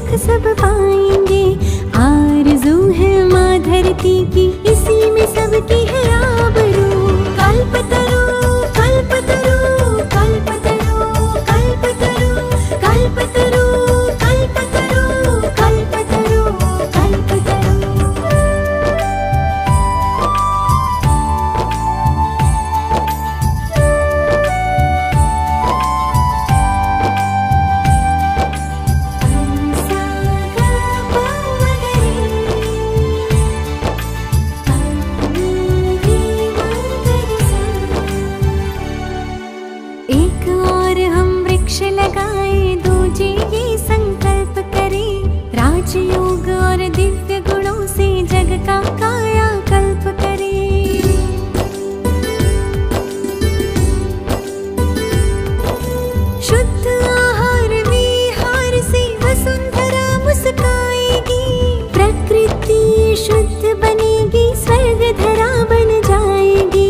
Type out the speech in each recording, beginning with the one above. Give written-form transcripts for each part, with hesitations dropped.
सुख सब पाएंगे। आरज़ू है माँ धरती की, इसी में सबकी है आबरू। कल्पतरू कल्पतरू कल्पतरू कल्पतरू कल्पतरू कल्पतरू कल्पतरू कल्पतरू। एक और हम वृक्ष लगाए, दूजे ये संकल्प करें, राजयोग और दिव्य गुणों से जग का कायाकल्प करें। शुद्ध आहार विहार से वसुंधरा मुस्काएगी, प्रकृति शुद्ध बनेगी, स्वर्ग धरा बन जाएगी।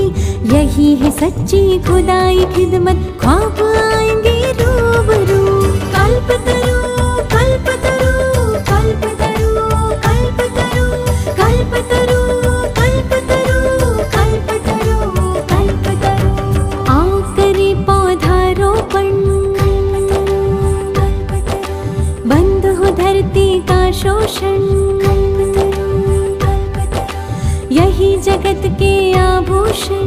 यही है सच्ची खुदाई खिदमत, ख्वाब आएंगे रूबरू। कल्पतरू कल्पतरू कल्पतरू कल्पतरू कल्पतरू कल्पतरू कल्पतरू कल्पतरू। आओ करे पौधारोपण, बंद हो धरती का शोषण। यही जगत के आभूषण।